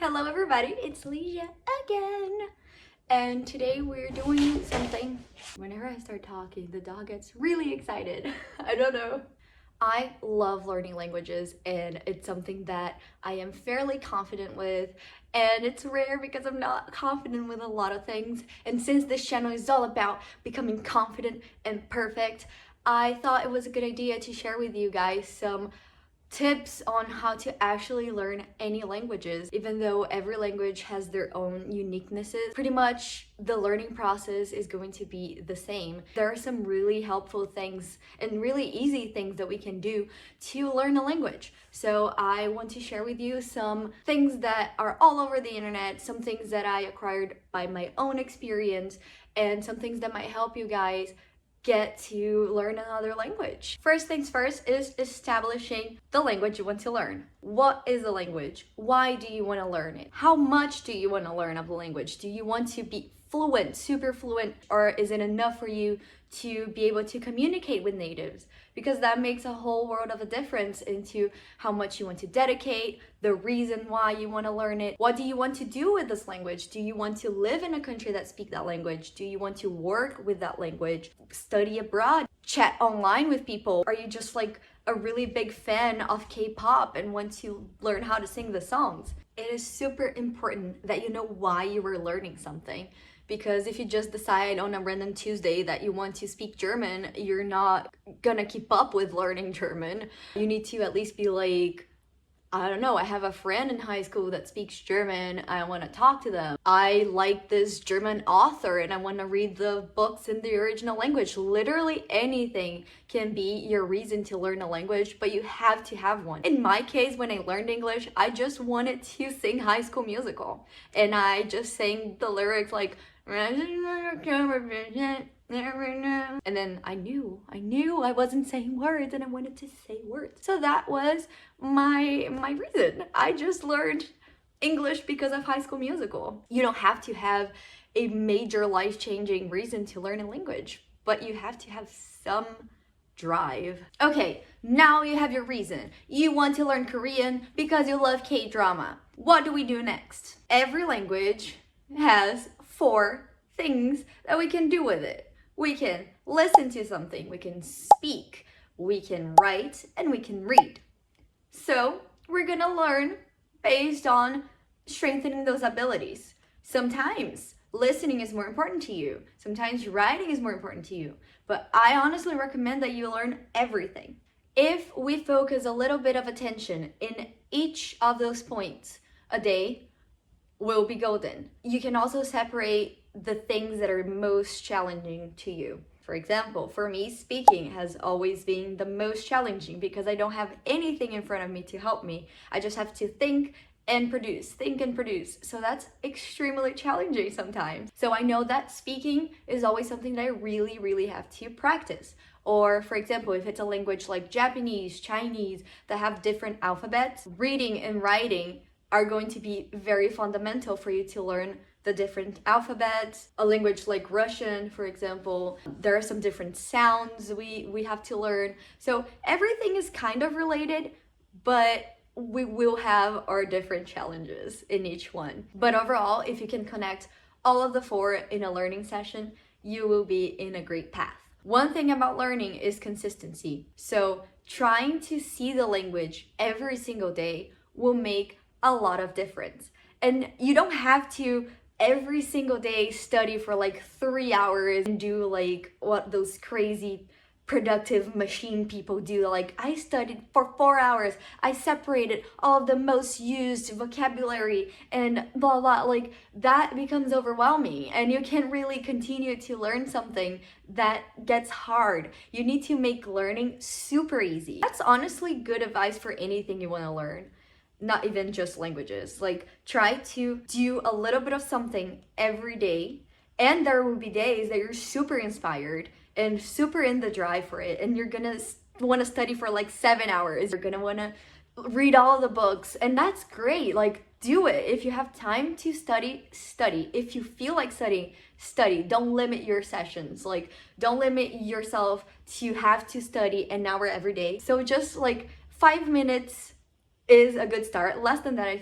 Hello everybody, it's Ligia again. And today we're doing something. Whenever I start talking, the dog gets really excited. I don't know. I love learning languages and it's something that I am fairly confident with, and it's rare because I'm not confident with a lot of things. And since this channel is all about becoming confident and perfect, I thought it was a good idea to share with you guys some tips on how to actually learn any languages. Even though every language has their own uniquenesses, pretty much the learning process is going to be the same. There are some really helpful things and really easy things that we can do to learn a language. So I want to share with you some things that are all over the internet, some things that I acquired by my own experience, and some things that might help you guys get to learn another language. First things first is establishing the language you want to learn. What is a language? Why do you want to learn it? How much do you want to learn of the language? Do you want to be fluent, super fluent, or is it enough for you to be able to communicate with natives? Because that makes a whole world of a difference into how much you want to dedicate, the reason why you want to learn it. What do you want to do with this language? Do you want to live in a country that speaks that language? Do you want to work with that language? Study abroad? Chat online with people? Are you just like a really big fan of K-pop and want to learn how to sing the songs? It is super important that you know why you were learning something. Because if you just decide on a random Tuesday that you want to speak German, you're not gonna keep up with learning German. You need to at least be like, I don't know, I have a friend in high school that speaks German, I want to talk to them. I like this German author and I want to read the books in the original language. Literally anything can be your reason to learn a language, but you have to have one. In my case, when I learned English, I just wanted to sing High School Musical. And I just sang the lyrics like, and then I knew I wasn't saying words and I wanted to say words. So that was my reason. I just learned English because of High School Musical. You don't have to have a major life-changing reason to learn a language, but you have to have some drive. Okay, now you have your reason. You want to learn Korean because you love K-drama. What do we do next? Every language has 4 things that we can do with it. We can listen to something, we can speak, we can write, and we can read. So we're gonna learn based on strengthening those abilities. Sometimes listening is more important to you. Sometimes writing is more important to you. But I honestly recommend that you learn everything. If we focus a little bit of attention in each of those points a day, will be golden. You can also separate the things that are most challenging to you. For example, for me, speaking has always been the most challenging because I don't have anything in front of me to help me. I just have to think and produce. So that's extremely challenging sometimes. So I know that speaking is always something that I really have to practice. Or for example, if it's a language like Japanese, Chinese, that have different alphabets, reading and writing are going to be very fundamental for you to learn the different alphabets. A language like Russian, for example, there are some different sounds we have to learn. So everything is kind of related, but we will have our different challenges in each one. But overall, if you can connect all of the 4 in a learning session, you will be in a great path. One thing about learning is consistency. So trying to see the language every single day will make a lot of difference. And you don't have to every single day study for like 3 hours and do like what those crazy productive machine people do. Like, I studied for 4 hours, I separated all of the most used vocabulary and blah blah. Like, that becomes overwhelming and you can't really continue to learn something that gets hard. You need to make learning super easy. That's honestly good advice for anything you want to learn. Not even just languages. Like, try to do a little bit of something every day, and there will be days that you're super inspired and super in the drive for it, and you're gonna want to study for like 7 hours. You're gonna want to read all the books, and that's great. Like, do it. If you have time to study, study. If you feel like studying, study. Don't limit your sessions. Like, don't limit yourself to have to study an hour every day. So just like 5 minutes is a good start. Less than that, I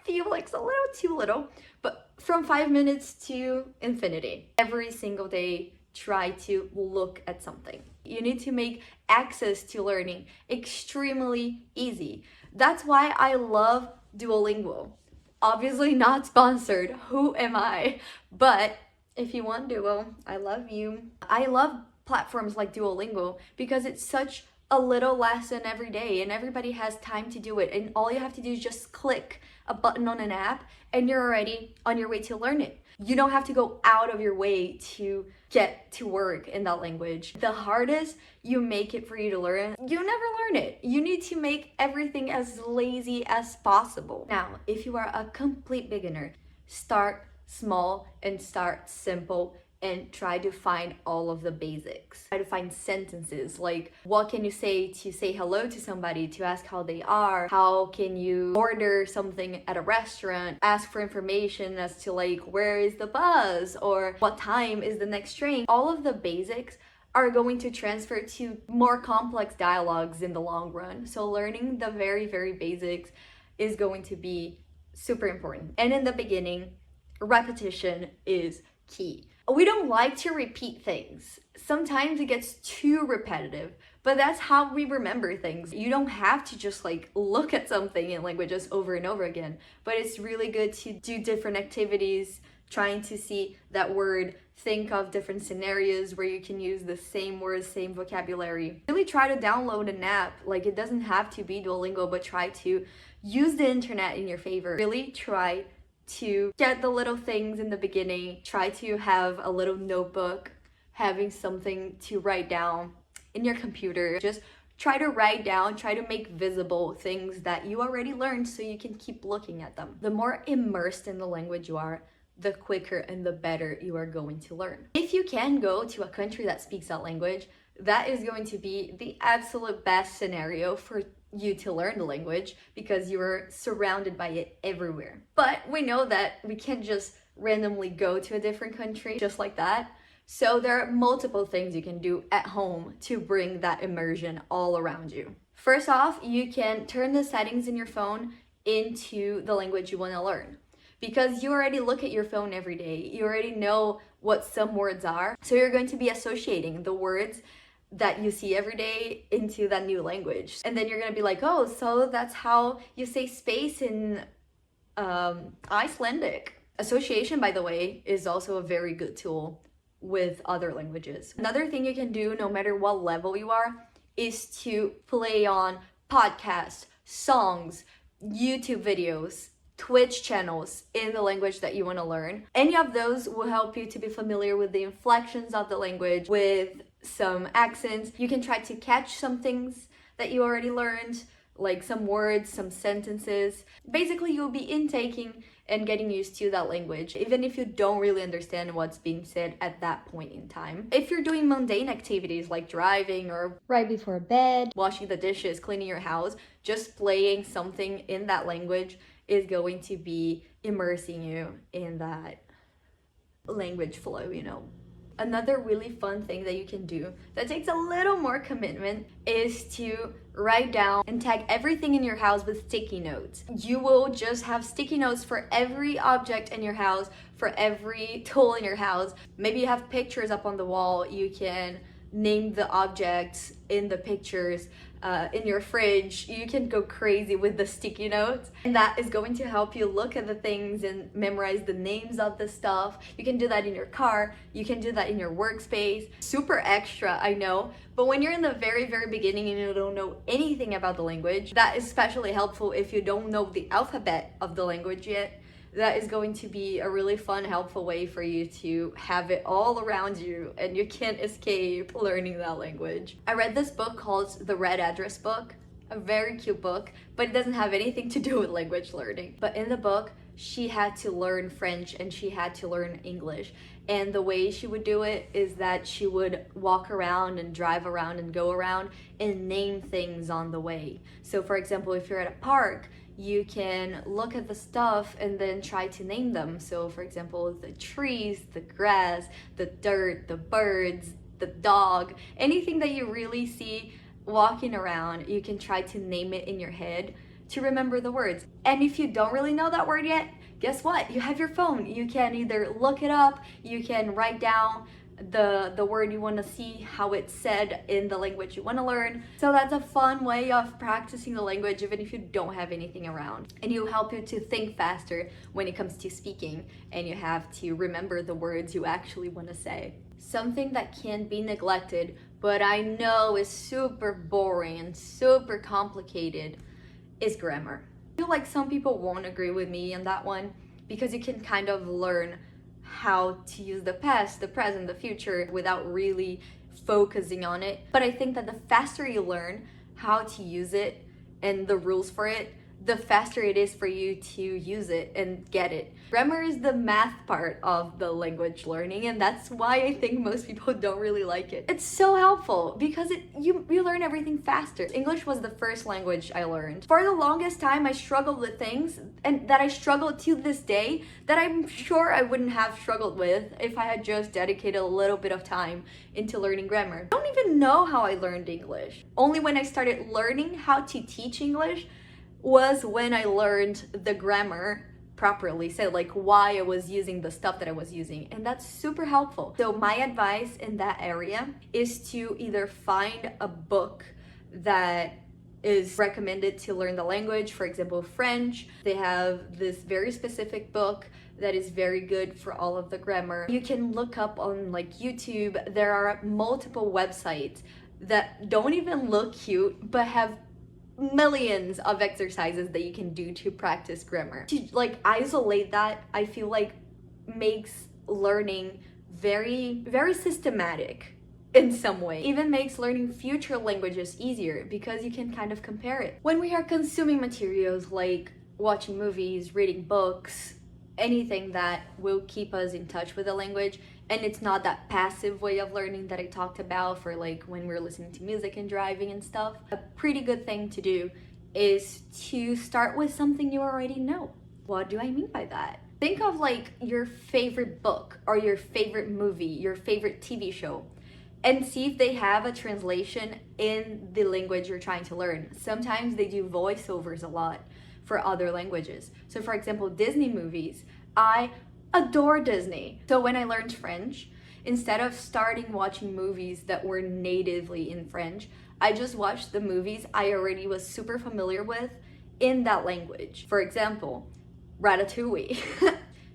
feel like it's a little too little, but from 5 minutes to infinity. Every single day, try to look at something. You need to make access to learning extremely easy. That's why I love Duolingo. Obviously not sponsored, who am I? But if you want Duo, I love you. I love platforms like Duolingo because it's such a little lesson every day and everybody has time to do it, and all you have to do is just click a button on an app and you're already on your way to learn it. You don't have to go out of your way to get to work in that language. The hardest you make it for you to learn, you never learn it. You need to make everything as lazy as possible. Now, if you are a complete beginner, start small and start simple and try to find all of the basics. Try to find sentences like, what can you say to say hello to somebody, to ask how they are? How can you order something at a restaurant? Ask for information as to like, where is the bus? Or what time is the next train? All of the basics are going to transfer to more complex dialogues in the long run. So learning the very, very basics is going to be super important. And in the beginning, repetition is key. We don't like to repeat things. Sometimes it gets too repetitive, but that's how we remember things. You don't have to just like look at something in languages over and over again, but it's really good to do different activities, trying to see that word, think of different scenarios where you can use the same words, same vocabulary. Really try to download an app. Like, it doesn't have to be Duolingo, but try to use the internet in your favor. Really try to get the little things in the beginning. Try to have a little notebook, having something to write down in your computer. Just try to write down, try to make visible things that you already learned so you can keep looking at them. The more immersed in the language you are, the quicker and the better you are going to learn. If you can go to a country that speaks that language, that is going to be the absolute best scenario for you to learn the language because you're surrounded by it everywhere. But we know that we can't just randomly go to a different country just like that. So there are multiple things you can do at home to bring that immersion all around you. First off, you can turn the settings in your phone into the language you want to learn. Because you already look at your phone every day, you already know what some words are. So you're going to be associating the words that you see every day into that new language. And then you're gonna be like, oh, so that's how you say space in Icelandic. Association, by the way, is also a very good tool with other languages. Another thing you can do, no matter what level you are, is to play on podcasts, songs, YouTube videos, Twitch channels in the language that you want to learn. Any of those will help you to be familiar with the inflections of the language, with some accents. You can try to catch some things that you already learned, like some words, some sentences. Basically, you'll be intaking and getting used to that language, even if you don't really understand what's being said at that point in time. If you're doing mundane activities like driving or right before bed, washing the dishes, cleaning your house, just playing something in that language is going to be immersing you in that language flow, you know. Another really fun thing that you can do that takes a little more commitment is to write down and tag everything in your house with sticky notes. You will just have sticky notes for every object in your house, for every tool in your house. Maybe you have pictures up on the wall. You can name the objects in the pictures. In your fridge, you can go crazy with the sticky notes, and that is going to help you look at the things and memorize the names of the stuff. You can do that in your car, you can do that in your workspace. Super extra, I know, but when you're in the very, very beginning and you don't know anything about the language, that is especially helpful if you don't know the alphabet of the language yet. That is going to be a really fun, helpful way for you to have it all around you and you can't escape learning that language. I read this book called The Red Address Book, a very cute book, but it doesn't have anything to do with language learning. But in the book, she had to learn French and she had to learn English. And the way she would do it is that she would walk around and drive around and go around and name things on the way. So for example, if you're at a park, you can look at the stuff and then try to name them. So for example, the trees, the grass, the dirt, the birds, the dog, anything that you really see walking around, you can try to name it in your head to remember the words. And if you don't really know that word yet, guess what? You have your phone. You can either look it up, you can write down the word you want to see how it's said in the language you want to learn. So that's a fun way of practicing the language even if you don't have anything around. And it'll help you to think faster when it comes to speaking, and you have to remember the words you actually want to say. Something that can be neglected, but I know is super boring and super complicated, is grammar. I feel like some people won't agree with me on that one, because you can kind of learn how to use the past, the present, the future without really focusing on it. But I think that the faster you learn how to use it and the rules for it, the faster it is for you to use it and get it. Grammar is the math part of the language learning, and that's why I think most people don't really like it. It's so helpful because you learn everything faster. English was the first language I learned. For the longest time, I struggled with things, and that I struggled to this day, that I'm sure I wouldn't have struggled with if I had just dedicated a little bit of time into learning grammar. I don't even know how I learned English. Only when I started learning how to teach English was when I learned the grammar properly, so like why I was using the stuff that I was using, and that's super helpful. So my advice in that area is to either find a book that is recommended to learn the language. For example, French, they have this very specific book that is very good for all of the grammar. You can look up on like YouTube, there are multiple websites that don't even look cute but have millions of exercises that you can do to practice grammar. To like isolate that, I feel like makes learning very systematic in some way. Even makes learning future languages easier because you can kind of compare it. When we are consuming materials like watching movies, reading books, anything that will keep us in touch with the language, and it's not that passive way of learning that I talked about for like when we're listening to music and driving and stuff. A pretty good thing to do is to start with something you already know. What do I mean by that? Think of like your favorite book or your favorite movie, your favorite TV show, and see if they have a translation in the language you're trying to learn. Sometimes they do voiceovers a lot for other languages. So for example, Disney movies, I adore Disney. So when I learned French, instead of starting watching movies that were natively in French, I just watched the movies I already was super familiar with in that language. For example, Ratatouille.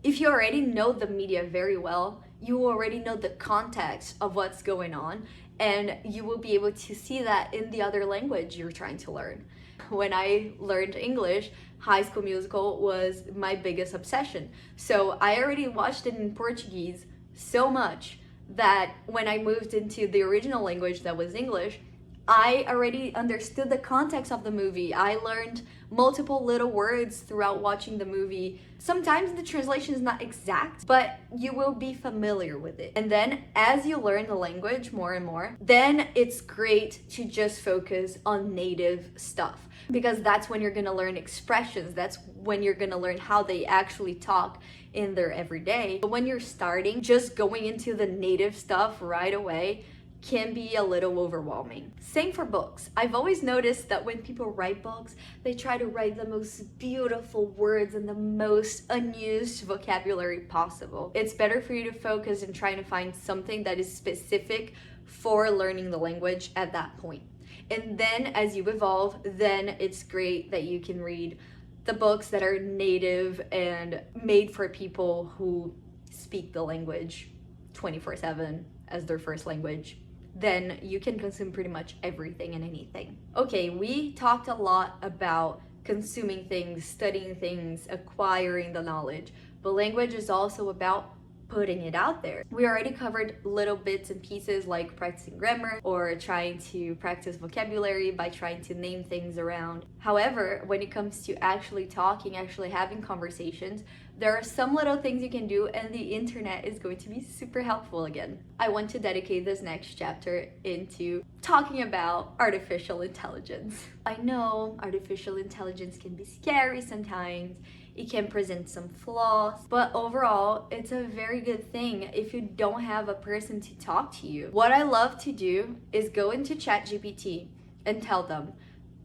If you already know the media very well, you already know the context of what's going on, and you will be able to see that in the other language you're trying to learn. When I learned English, High School Musical was my biggest obsession. So I already watched it in Portuguese so much that when I moved into the original language that was English, I already understood the context of the movie. I learned multiple little words throughout watching the movie. Sometimes the translation is not exact, but you will be familiar with it. And then as you learn the language more and more, then it's great to just focus on native stuff, because that's when you're gonna learn expressions. That's when you're gonna learn how they actually talk in their everyday. But when you're starting, just going into the native stuff right away can be a little overwhelming. Same for books. I've always noticed that when people write books, they try to write the most beautiful words and the most unused vocabulary possible. It's better for you to focus on trying to find something that is specific for learning the language at that point. And then as you evolve, then it's great that you can read the books that are native and made for people who speak the language 24/7 as their first language. Then you can consume pretty much everything and anything. Okay, we talked a lot about consuming things, studying things, acquiring the knowledge, but language is also about putting it out there. We already covered little bits and pieces like practicing grammar or trying to practice vocabulary by trying to name things around. However, when it comes to actually talking, actually having conversations, there are some little things you can do, and the internet is going to be super helpful again. I want to dedicate this next chapter into talking about artificial intelligence. I know artificial intelligence can be scary sometimes. It can present some flaws, but overall, it's a very good thing if you don't have a person to talk to you. What I love to do is go into ChatGPT and tell them,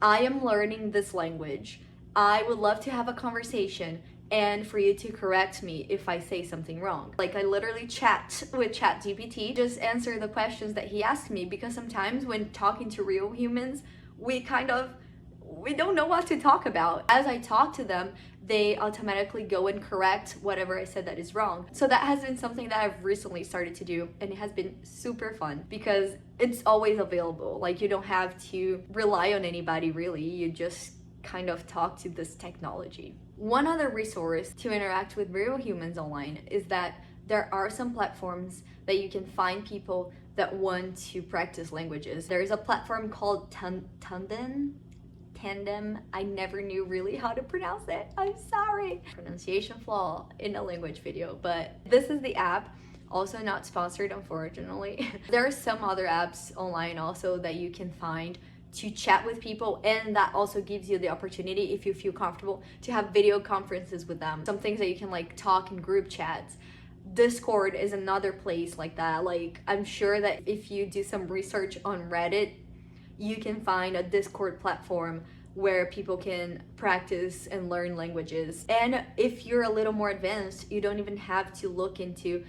I am learning this language I would love to have a conversation and for you to correct me if I say something wrong. Like, I literally chat with ChatGPT, just answer the questions that he asked me, because sometimes when talking to real humans, we don't know what to talk about. As I talk to them, they automatically go and correct whatever I said that is wrong. So that has been something that I've recently started to do, and it has been super fun because it's always available. Like, you don't have to rely on anybody really, you just kind of talk to this technology. One other resource to interact with real humans online is that there are some platforms that you can find people that want to practice languages. There's a platform called Tandem. I never knew really how to pronounce it. I'm sorry. Pronunciation flaw in a language video, but this is the app. Also not sponsored, unfortunately. There are some other apps online also that you can find to chat with people, and that also gives you the opportunity, if you feel comfortable, to have video conferences with them. Some things that you can like talk in group chats. Discord is another place like that. Like, I'm sure that if you do some research on Reddit, you can find a Discord platform where people can practice and learn languages. And if you're a little more advanced, you don't even have to look into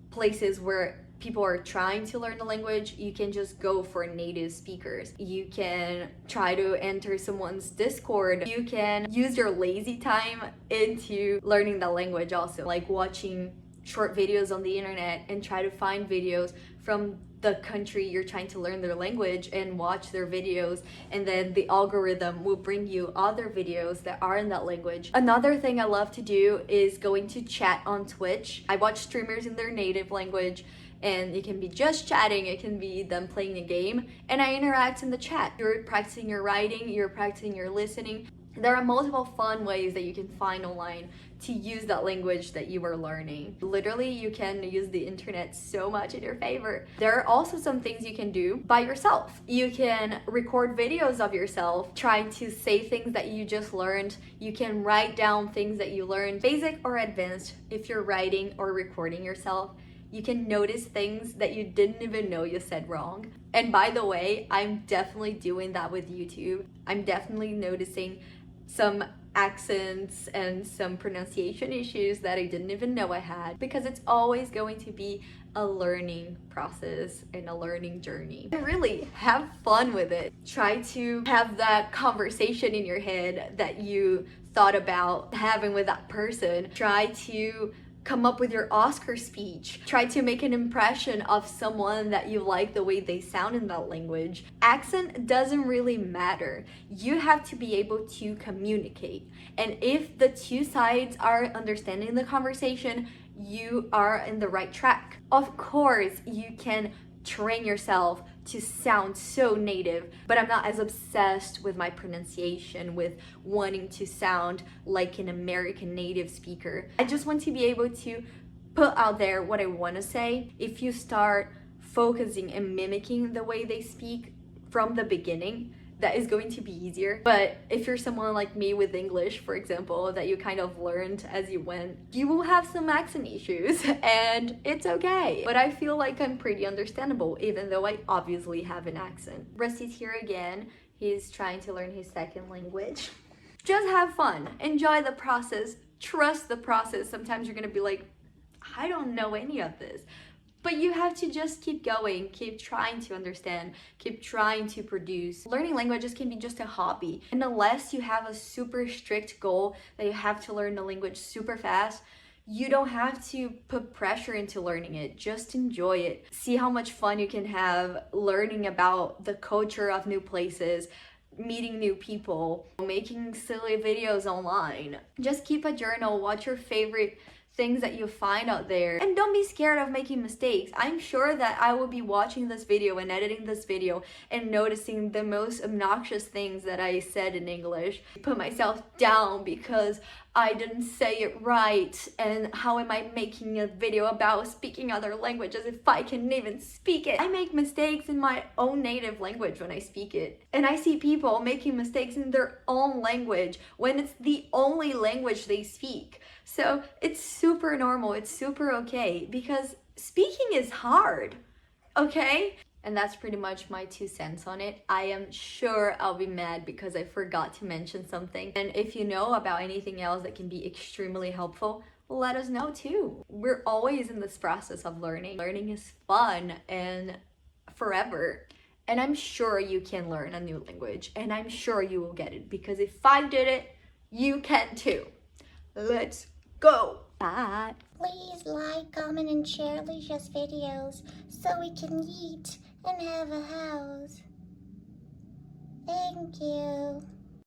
places where people are trying to learn the language. You can just go for native speakers. You can try to enter someone's Discord. You can use your lazy time into learning the language also, like watching short videos on the internet and try to find videos from the country you're trying to learn their language and watch their videos, and then the algorithm will bring you other videos that are in that language. Another thing I love to do is going to chat on Twitch. I watch streamers in their native language, and it can be just chatting, it can be them playing a game, and I interact in the chat. You're practicing your writing, you're practicing your listening. There are multiple fun ways that you can find online to use that language that you are learning. Literally, you can use the internet so much in your favor. There are also some things you can do by yourself. You can record videos of yourself trying to say things that you just learned. You can write down things that you learned, basic or advanced. If you're writing or recording yourself, you can notice things that you didn't even know you said wrong. And by the way, I'm definitely doing that with YouTube. I'm definitely noticing some accents and some pronunciation issues that I didn't even know I had, because it's always going to be a learning process and a learning journey. And really have fun with it. Try to have that conversation in your head that you thought about having with that person. Try to come up with your Oscar speech. Try to make an impression of someone that you like the way they sound in that language. Accent doesn't really matter. You have to be able to communicate. And if the two sides are understanding the conversation, you are in the right track. Of course, you can train yourself to sound so native, but I'm not as obsessed with my pronunciation, with wanting to sound like an American native speaker. I just want to be able to put out there what I want to say. If you start focusing and mimicking the way they speak from the beginning, that is going to be easier. But if you're someone like me with English, for example, that you kind of learned as you went, you will have some accent issues, and it's okay. But I feel like I'm pretty understandable, even though I obviously have an accent. Rusty's here again. He's trying to learn his second language. Just have fun. Enjoy the process. Trust the process. Sometimes you're gonna be like, I don't know any of this. But you have to just keep going, keep trying to understand, keep trying to produce. Learning languages can be just a hobby. And unless you have a super strict goal that you have to learn the language super fast, you don't have to put pressure into learning it. Just enjoy it. See how much fun you can have learning about the culture of new places, meeting new people, making silly videos online. Just keep a journal, watch your favorite things that you find out there, and don't be scared of making mistakes. I'm sure that I will be watching this video and editing this video and noticing the most obnoxious things that I said in English. Put myself down because I didn't say it right, and how am I making a video about speaking other languages if I can't even speak it? I make mistakes in my own native language when I speak it, and I see people making mistakes in their own language when it's the only language they speak. So it's super normal, it's super okay, because speaking is hard, okay? And that's pretty much my 2 cents on it. I am sure I'll be mad because I forgot to mention something. And if you know about anything else that can be extremely helpful, let us know too. We're always in this process of learning. Learning is fun and forever. And I'm sure you can learn a new language, and I'm sure you will get it, because if I did it, you can too. Let's go. Bye. Please like, comment, and share Ligia's videos so we can eat and have a house. Thank you.